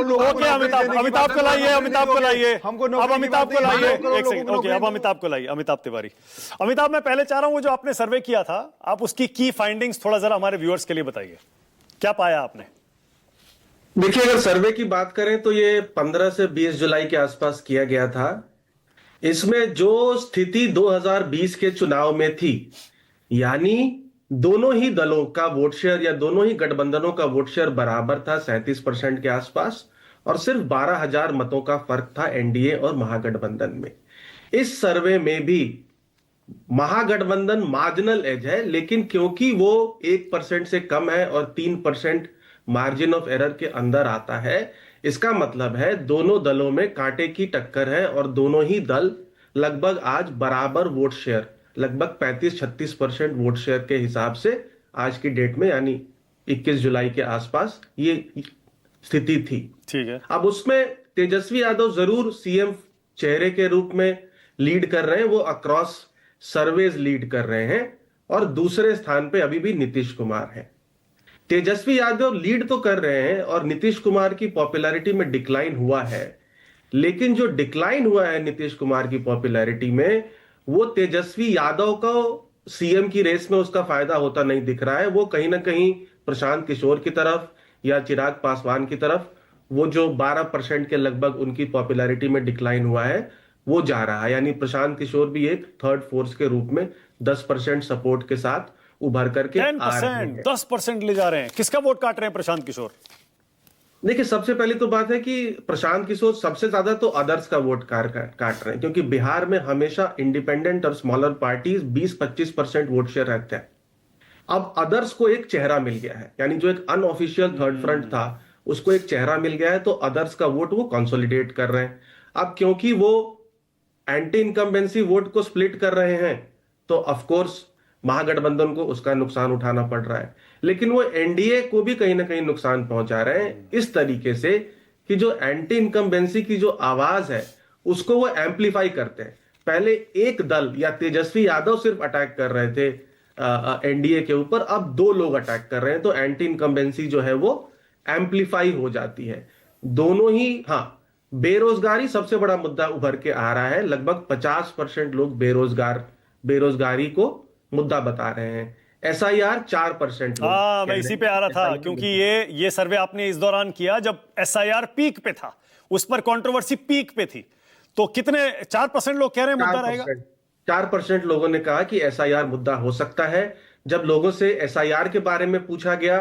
Okay Amitabh को लाइए, अमिताभ को लाइए, अब अमिताभ को लाइए, एक सेकंड, ओके अब अमिताभ को लाइए, अमिताभ तिवारी। अमिताभ, मैं पहले चाह रहा हूं वो जो आपने सर्वे किया था, आप उसकी की फाइंडिंग्स थोड़ा जरा हमारे व्यूअर्स के लिए बताइए, क्या पाया आपने? देखिए, अगर सर्वे की बात करें तो ये 15 से 20 जुलाई के आसपास किया गया था। इसमें जो स्थिति 2020 के चुनाव में थी, यानी दोनों ही दलों का वोट शेयर या दोनों ही गठबंधनों का वोट शेयर बराबर था 37% के आसपास, और सिर्फ 12,000 मतों का फर्क था एनडीए और महागठबंधन में। इस सर्वे में भी महागठबंधन मार्जिनल एज है, लेकिन क्योंकि वो 1% से कम है और 3% मार्जिन ऑफ एरर के अंदर आता है, इसका मतलब है दोनों दलों में कांटे की टक्कर है और दोनों ही दल लगभग आज बराबर वोट शेयर, लगभग 35-36% वोट शेयर के हिसाब से आज की डेट में, यानी 21 जुलाई के आसपास ये स्थिति थी। ठीक है। अब उसमें तेजस्वी यादव जरूर सीएम चेहरे के रूप में लीड कर रहे हैं, वो अक्रॉस सर्वेज लीड कर रहे हैं, और दूसरे स्थान पे अभी भी नीतीश कुमार है। तेजस्वी यादव लीड तो कर रहे हैं और नीतीश कुमार की पॉपुलैरिटी में डिक्लाइन हुआ है, लेकिन जो डिक्लाइन हुआ है नीतीश कुमार की पॉपुलैरिटी में, वो तेजस्वी यादव को सीएम की रेस में उसका फायदा होता नहीं दिख रहा है। वो कहीं ना कहीं प्रशांत किशोर की तरफ या चिराग पासवान की तरफ, वो जो 12% के लगभग उनकी पॉपुलैरिटी में डिक्लाइन हुआ है, वो जा रहा है। यानी प्रशांत किशोर भी एक थर्ड फोर्स के रूप में 10% सपोर्ट के साथ उभर करके आ रहे हैं। 10% ले जा रहे हैं। किसका वोट काट रहे हैं प्रशांत किशोर? देखिए, सबसे पहली तो बात है कि प्रशांत किशोर सबसे ज्यादा तो अदर्स का वोट काट रहे हैं, क्योंकि बिहार में हमेशा इंडिपेंडेंट और स्मॉलर पार्टीज 20-25% वोट शेयर रहते हैं। अब अदर्स को एक चेहरा मिल गया है, यानी जो एक अनऑफिशियल थर्ड फ्रंट था उसको एक चेहरा मिल गया है, तो अदर्स का वोट वो कंसोलिडेट कर रहे हैं। अब क्योंकि वो एंटी इनकम्बेंसी वोट को स्प्लिट कर रहे हैं, तो ऑफ कोर्स महागठबंधन को उसका नुकसान उठाना पड़ रहा है, लेकिन वो एनडीए को भी कहीं ना कहीं नुकसान पहुंचा रहे हैं इस तरीके से कि जो एंटी इनकम्बेंसी की जो आवाज है उसको वो एम्पलीफाई करते हैं। पहले एक दल या तेजस्वी यादव सिर्फ अटैक कर रहे थे एनडीए के ऊपर, अब दो लोग अटैक कर रहे हैं, तो एंटी इनकम्बेंसी जो है वो एम्पलीफाई हो जाती है। दोनों ही, हाँ, बेरोजगारी सबसे बड़ा मुद्दा उभर के आ रहा है। लगभग 50% लोग बेरोजगारी को मुद्दा बता रहे हैं। एसआईआर 4% लोग। हाँ, मैं इसी पे आ रहा था, क्योंकि ये सर्वे आपने इस दौरान किया जब एसआईआर पीक पे था, उस पर कंट्रोवर्सी पीक पे थी, तो कितने 4% लोग कह रहे हैं मुद्दा रहेगा? 4% लोगों ने कहा कि एसआईआर मुद्दा हो सकता है। जब लोगों से एसआईआर के बारे में पूछा गया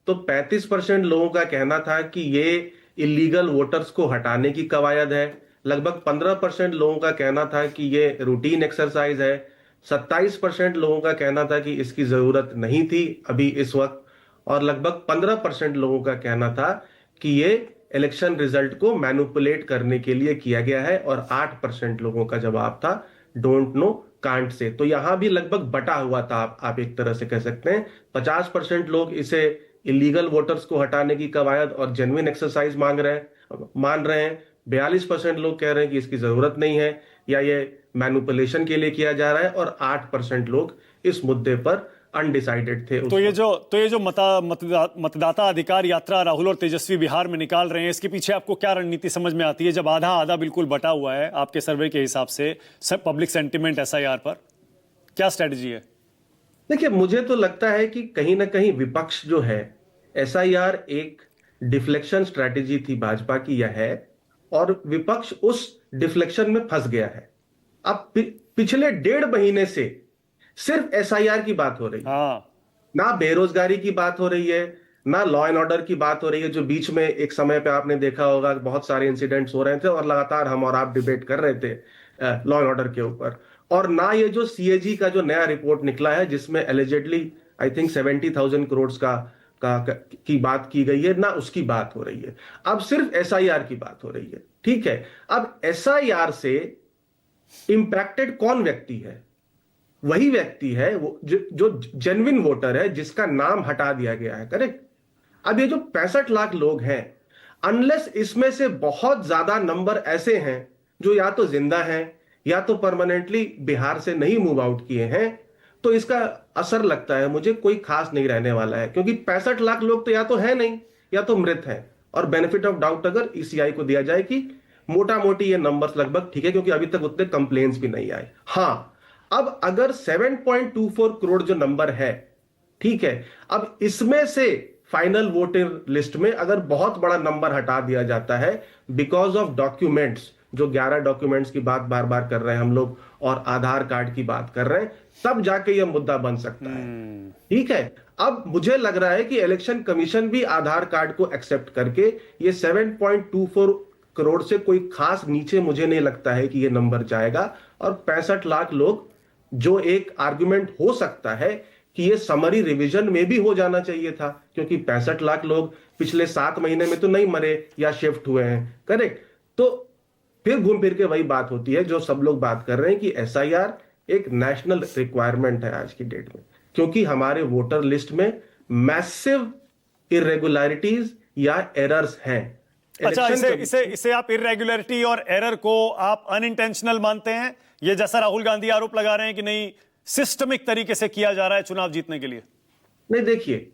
तो 35% लोगों का कहना था कि ये इलीगल वोटर्स को हटाने की कवायद है। लगभग 15% लोगों का कहना था कि ये रूटीन एक्सरसाइज है। 27% लोगों का कहना था कि इसकी जरूरत नहीं थी अभी इस वक्त, और लगभग 15% लोगों का कहना था कि ये इलेक्शन रिजल्ट को मैनिपुलेट करने के लिए किया गया है, और 8% लोगों का जवाब था डोंट नो कांट से। तो यहां भी लगभग बटा हुआ था, आप एक तरह से कह सकते हैं। 50% लोग इसे इलीगल वोटर्स को हटाने की कवायद और जेन्युइन एक्सरसाइज मान रहे हैं। 42% लोग कह रहे हैं कि इसकी जरूरत नहीं है या ये मैनिपुलेशन के लिए किया जा रहा है, और 8% लोग इस मुद्दे पर अनडिसाइडेड थे। तो ये जो मतदाता अधिकार यात्रा राहुल और तेजस्वी बिहार में निकाल रहे हैं, इसके पीछे आपको क्या रणनीति समझ में आती है, जब आधा आधा बिल्कुल बटा हुआ है आपके सर्वे के हिसाब से सब पब्लिक सेंटिमेंट एसआईआर पर? क्या स्ट्रेटजी है? देखिए, मुझे तो लगता है कि कहीं ना कहीं विपक्ष जो है, एसआईआर एक डिफ्लेक्शन स्ट्रेटेजी थी भाजपा की, यह है, और विपक्ष उस डिफ्लेक्शन में फंस गया है। अब पिछले 1.5 महीने से सिर्फ एसआईआर की बात हो रही है। ना बेरोजगारी की बात हो रही है, ना लॉ एंड ऑर्डर की बात हो रही है, जो बीच में एक समय पे आपने देखा होगा बहुत सारे इंसिडेंट्स हो रहे थे और लगातार हम और आप डिबेट कर रहे थे लॉ एंड ऑर्डर के ऊपर। और ना ये जो सीएजी का जो नया रिपोर्ट निकला है, जिसमें एलिजेडली आई थिंक 70,000 करोड़ की बात की गई है, ना उसकी बात हो रही है। अब सिर्फ एसआईआर की बात हो रही है। ठीक है, अब एसआईआर से इंपैक्टेड कौन व्यक्ति है? वही व्यक्ति है वो जो जेन्युइन वोटर है, जिसका नाम हटा दिया गया है। करेक्ट। अब ये जो 65 लाख लोग हैं, अनलेस इसमें से बहुत ज्यादा नंबर ऐसे हैं जो या तो जिंदा हैं या तो परमानेंटली बिहार से नहीं मूव आउट किए हैं, तो इसका असर लगता है मुझे कोई खास नहीं रहने वाला है, क्योंकि 65 लाख लोग तो या तो है नहीं या तो मृत हैं। और बेनिफिट ऑफ डाउट अगर ईसीआई को दिया जाए कि मोटा मोटी ये नंबर्स लगभग ठीक है, क्योंकि अभी तक उतने कंप्लेन्स भी नहीं आए। हाँ, अब अगर 7.24 करोड़ जो नंबर है, ठीक है, अब इसमें से फाइनल वोटर लिस्ट में अगर बहुत बड़ा नंबर हटा दिया जाता है बिकॉज ऑफ डॉक्यूमेंट्स, जो 11 डॉक्यूमेंट्स की बात बार बार कर रहे हैं हम लोग और आधार कार्ड की बात कर रहे हैं, तब जाके यह मुद्दा बन सकता है। ठीक है, अब मुझे लग रहा है कि इलेक्शन कमीशन भी आधार कार्ड को एक्सेप्ट करके ये 7.24 करोड़ से कोई खास नीचे मुझे नहीं लगता है कि ये नंबर जाएगा। और 65 लाख लोग, जो एक आर्गुमेंट हो सकता है कि ये समरी रिवीजन में भी हो जाना चाहिए था, क्योंकि 65 लाख लोग पिछले 7 महीने में तो नहीं मरे या शिफ्ट हुए हैं, करेक्ट। तो फिर घूम फिर के वही बात होती है जो सब लोग बात कर रहे हैं कि एसआईआर एक नेशनल रिक्वायरमेंट है आज की डेट में, क्योंकि हमारे वोटर लिस्ट में मैसिव इरेगुलरिटीज या एरर्स हैं। अच्छा, इसे आप इरेगुलरिटी और एरर को आप अनइंटेंशनल मानते हैं? ये जैसा राहुल गांधी आरोप लगा रहे हैं कि नहीं, सिस्टमिक तरीके से किया जा रहा है चुनाव जीतने के लिए? नहीं, देखिए,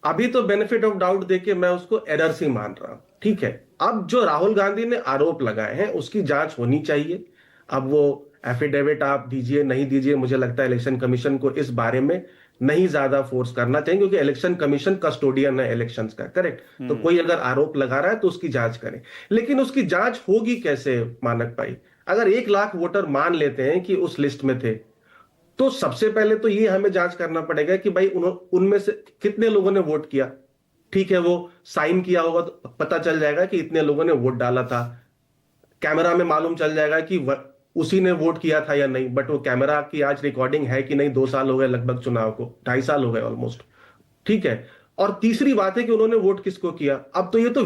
अभी तो बेनिफिट ऑफ डाउट देके मैं उसको एरर्स ही मान रहा हूं, ठीक है। अब जो राहुल गांधी ने आरोप लगाए हैं उसकी जांच होनी चाहिए। अब वो एफिडेविट आप दीजिए नहीं दीजिए, मुझे लगता है इलेक्शन कमीशन को इस बारे में नहीं ज्यादा फोर्स करना चाहिए, क्योंकि इलेक्शन कमीशन कस्टोडियन है इलेक्शंस का, करेक्ट। तो कोई अगर आरोप लगा रहा है तो उसकी जांच करें, लेकिन उसकी जांच होगी कैसे मानक भाई? अगर 1 लाख वोटर मान लेते हैं कि उस लिस्ट में थे, तो सबसे पहले तो ये हमें जांच करना पड़ेगा कि भाई उनमें से कितने लोगों ने वोट किया। ठीक है, वो साइन किया होगा तो पता चल जाएगा कि इतने लोगों ने वोट डाला था, कैमरा में मालूम चल जाएगा कि उसी ने वोट किया था या नहीं। बट वो कैमरा की आज रिकॉर्डिंग है कि नहीं, 2 साल हो गए लगभग चुनाव को, 2.5 साल हो गए ऑलमोस्ट, ठीक है। और तीसरी बात है कि उन्होंने वोट किसको किया। अब तो ये तो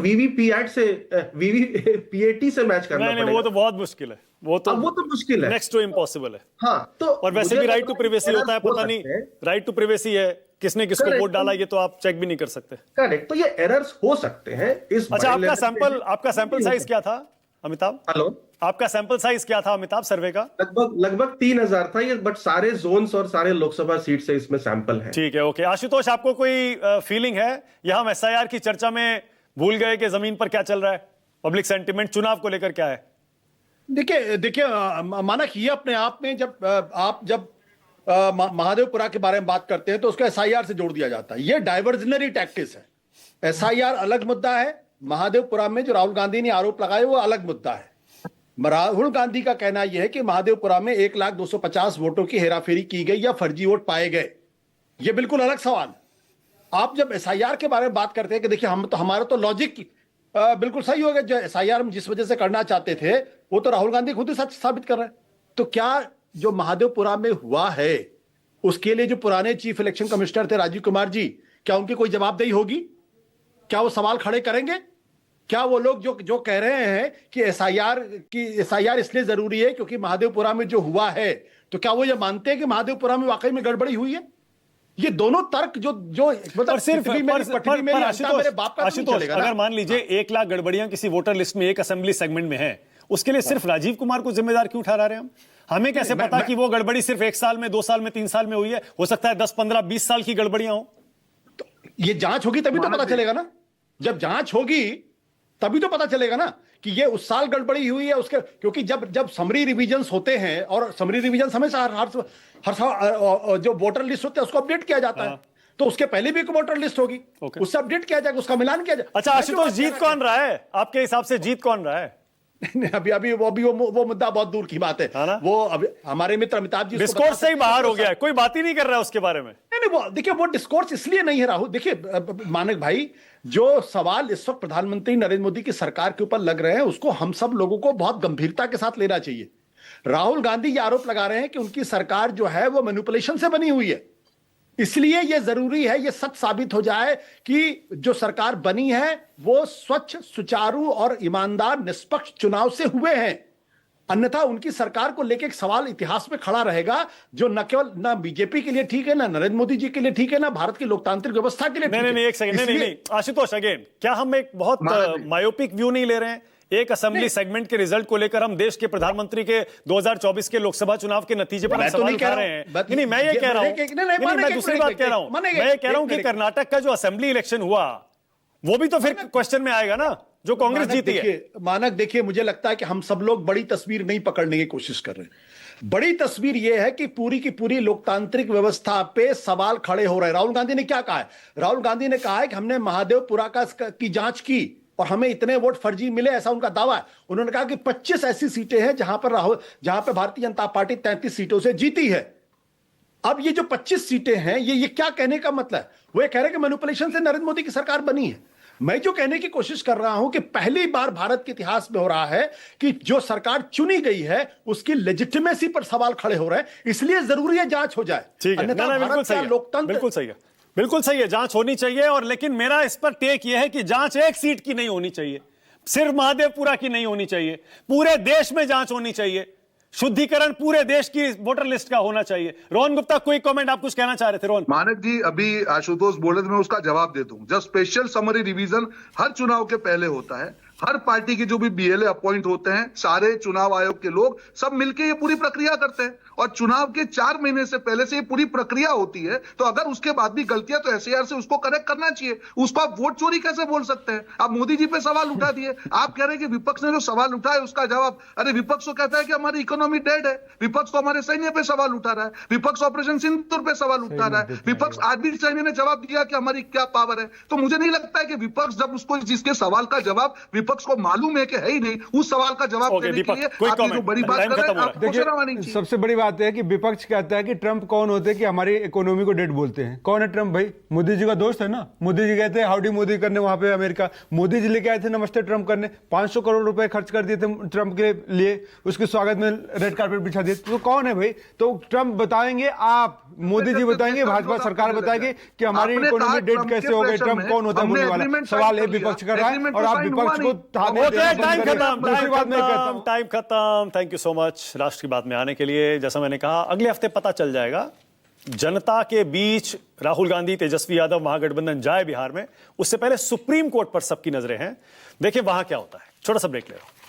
वीवीपीएटी से मैच करना पड़ेगा। वो तो बहुत मुश्किल है, वो तो मुश्किल है, नेक्स्ट टू इम्पॉसिबल है। हाँ, तो और वैसे भी राइट टू प्रिवेसी होता है, पता नहीं राइट टू प्रिवेसी है, किसने किसको वोट डाला ये तो आप चेक भी नहीं कर सकते। करेक्ट, तो ये एरर्स हो सकते हैं इस। अच्छा, आपका सैंपल साइज क्या था अमिताभ? हेलो, आपका सैंपल साइज क्या था अमिताभ सर्वे का? लगभग 3000 था ये, बट सारे जोन्स और सारे लोकसभा सीट से इसमें सैंपल है। ठीक है, ओके। आशुतोष, आपको कोई फीलिंग है, या हम एसआईआर की चर्चा में भूल गए कि जमीन पर क्या चल रहा है, पब्लिक सेंटिमेंट चुनाव को लेकर क्या है? देखिए मानक, ये अपने आप में जब महादेवपुरा के बारे में बात करते हैं तो उसको एसआईआर से जोड़ दिया जाता है। ये डाइवर्जनरी टैक्टिस है। एसआईआर अलग मुद्दा है, महादेवपुरा में जो राहुल गांधी ने आरोप लगाए वो अलग मुद्दा है। राहुल गांधी का कहना यह है कि महादेवपुरा में 1,250 वोटों की हेराफेरी की गई या फर्जी वोट पाए गए। यह बिल्कुल अलग सवाल है। आप जब एसआईआर के बारे में बात करते हैं कि देखिए, हमारा तो लॉजिक बिल्कुल सही हो गया। जो एसआईआर हम जिस वजह से करना चाहते थे वो तो राहुल गांधी खुद ही सच साबित कर रहे हैं। तो क्या जो महादेवपुरा में हुआ है उसके लिए जो पुराने चीफ इलेक्शन कमिश्नर थे राजीव कुमार जी, क्या उनकी कोई जवाबदेही होगी? क्या वो सवाल खड़े करेंगे? क्या वो लोग जो कह रहे हैं कि एसआईआर इसलिए जरूरी है क्योंकि महादेवपुरा में जो हुआ है, तो क्या वो ये मानते हैं कि महादेवपुरा में वाकई में गड़बड़ी हुई है? ये दोनों तर्क जो मतलब आशुतोष, अगर मान लीजिए 1 लाख गड़बड़ियां किसी वोटर लिस्ट में एक असेंबली सेगमेंट में है, उसके लिए सिर्फ राजीव कुमार को जिम्मेदार क्यों ठहरा रहे हैं? हमें कैसे पता कि वो गड़बड़ी सिर्फ 1 साल में, 2 साल में, 3 साल में हुई है? हो सकता है 10, 15, 20 साल की गड़बड़ियां हो। तो ये जांच होगी तभी तो पता चलेगा ना। जब जांच होगी तभी तो पता चलेगा ना कि ये उस साल गड़बड़ी हुई है उसके, क्योंकि जब समरी रिवीजन्स होते हैं, और समरी रिवीजन हमेशा हर साल जो वोटर लिस्ट होते हैं उसको अपडेट किया जाता है, तो उसके पहले भी एक वोटर लिस्ट होगी, उससे अपडेट किया जाएगा, उसका मिलान किया जाएगा। अच्छा आशुतोष, जीत कौन रहा है आपके हिसाब से? जीत कौन रहा है? अभी वो मुद्दा बहुत दूर की बात है ना? वो अभी हमारे मित्र अमिताभ जी डिस्कोर्स से ही बाहर हो गया है, कोई बात ही नहीं कर रहा है उसके बारे में। नहीं, वो देखिए, वो डिस्कोर्स इसलिए नहीं है राहुल। देखिए मानक भाई, जो सवाल इस वक्त प्रधानमंत्री नरेंद्र मोदी की सरकार के ऊपर लग रहे हैं उसको हम सब लोगों को बहुत गंभीरता के साथ लेना चाहिए। राहुल गांधी ये आरोप लगा रहे हैं कि उनकी सरकार जो है वो मैनिपुलेशन से बनी हुई है, इसलिए यह जरूरी है यह सच साबित हो जाए कि जो सरकार बनी है वो स्वच्छ, सुचारू और ईमानदार निष्पक्ष चुनाव से हुए हैं। अन्यथा उनकी सरकार को लेकर एक सवाल इतिहास में खड़ा रहेगा, जो न केवल ना बीजेपी के लिए ठीक है, ना नरेंद्र मोदी जी के लिए ठीक है, ना भारत की लोकतांत्रिक व्यवस्था के लिए ठीक है। नहीं, एक सेकंड, नहीं आशुतोष, अगेन, क्या हम एक बहुत मायोपिक व्यू नहीं ले रहे हैं? एक असेंबली सेगमेंट के रिजल्ट को लेकर हम देश के प्रधानमंत्री के 2024 के लोकसभा चुनाव के नतीजे पर सवाल उठा रहे हैं। नहीं, मैं ये कह रहा हूं, मैं दूसरी बात कह रहा हूं। मैं ये कह रहा हूं कि कर्नाटक का जो असेंबली इलेक्शन हुआ वो भी तो फिर क्वेश्चन में आएगा ना, जो कांग्रेस जीती है। मानक देखिए, मुझे लगता है कि हम सब लोग बड़ी तस्वीर नहीं पकड़ने की कोशिश कर रहे हैं। बड़ी तस्वीर यह है कि पूरी की पूरी लोकतांत्रिक व्यवस्था पे सवाल खड़े हो रहे हैं। राहुल गांधी ने क्या कहा है? राहुल गांधी ने कहा है कि हमने महादेवपुरा की जांच की और हमें इतने वोट फर्जी मिले, ऐसा उनका दावा है। उन्होंने कहा कि 25 ऐसी सीटें हैं जहां पर भारतीय जनता पार्टी 33 सीटों से जीती है। अब ये जो 25 सीटें हैं, ये क्या कहने का मतलब है? वो ये कह रहे हैं कि मैनिपुलेशन से नरेंद्र मोदी की सरकार बनी है। मैं जो कहने की कोशिश कर रहा हूं कि पहली बार भारत के इतिहास में हो रहा है कि जो सरकार चुनी गई है उसकी लेजिटिमेसी पर सवाल खड़े हो रहे हैं, इसलिए जरूरी है जांच हो जाए। ठीक है, अन्यथा बिल्कुल सही है, लोकतंत्र बिल्कुल सही है, बिल्कुल सही है, जांच होनी चाहिए। और लेकिन मेरा इस पर टेक यह है कि जांच एक सीट की नहीं होनी चाहिए, सिर्फ महादेवपुरा की नहीं होनी चाहिए, पूरे देश में जांच होनी चाहिए, शुद्धिकरण पूरे देश की वोटर लिस्ट का होना चाहिए। रोहन गुप्ता, कोई कमेंट, आप कुछ कहना चाह रहे थे रोहन? मानक जी, अभी आशुतोष बोले तो मैं उसका जवाब दे दूं। जब स्पेशल समरी रिवीजन हर चुनाव के पहले होता है, हर पार्टी के जो भी बीएलए अपॉइंट होते हैं, सारे चुनाव आयोग के लोग सब मिलकर ये पूरी प्रक्रिया करते हैं और चुनाव के 4 महीने से पहले से ये पूरी प्रक्रिया होती है। तो अगर उसके बाद भी गलतियां तो एसआईआर से उसको करेक्ट करना चाहिए। उसको आप वोट चोरी कैसे बोल सकते हैं? आप मोदी जी पे सवाल उठा दिए, आप कह रहे हैं कि विपक्ष ने जो सवाल उठाया उसका जवाब। अरे विपक्ष तो कहता है कि हमारी इकोनॉमी डेड है, विपक्ष तो हमारे सैन्य पे सवाल उठा रहा है, विपक्ष ऑपरेशन सिंदूर पे सवाल उठा रहा है, विपक्ष आज भी सैन्य ने जवाब दिया कि हमारी क्या पावर है। तो मुझे नहीं लगता है कि विपक्ष जब उसको जिसके सवाल का जवाब विपक्ष को मालूम है कि है ही नहीं, उस सवाल का जवाब देने के लिए आप ये जो बड़ी बात कर रहे हैं, आपको शर्म आनी चाहिए। सबसे बड़ी बात है कि विपक्ष कहता है कि ट्रंप कौन होते हैं कि हमारी इकोनॉमी को डेड बोलते हैं। कौन है ट्रंप? भाई मोदी जी का दोस्त है ना। मोदी जी गए थे हाउडी मोदी करने वहां पे अमेरिका, मोदी जी लेके आए थे नमस्ते ट्रंप करने, 500 करोड़ रुपए खर्च कर दिए थे ट्रंप के लिए, उसके स्वागत में रेड कार्पेट बिछा दिए। तो कौन है भाई? तो ट्रंप बताएंगे, आप मोदी जी बताएंगे, भाजपा सरकार बताएंगे कि हमारी इकोनॉमी डेड कैसे हो गई, ट्रंप कौन होता है बोलने वाला सवाल है विपक्ष कर रहा है और आप विपक्ष को टाइम खत्म। थैंक यू सो मच राष्ट्र की बात में आने के लिए। जैसा मैंने कहा, अगले हफ्ते पता चल जाएगा जनता के बीच राहुल गांधी, तेजस्वी यादव महागठबंधन जाए बिहार में, उससे पहले सुप्रीम कोर्ट पर सबकी नजरें हैं। देखिए वहां क्या होता है। छोटा सा ब्रेक ले रहा हूं।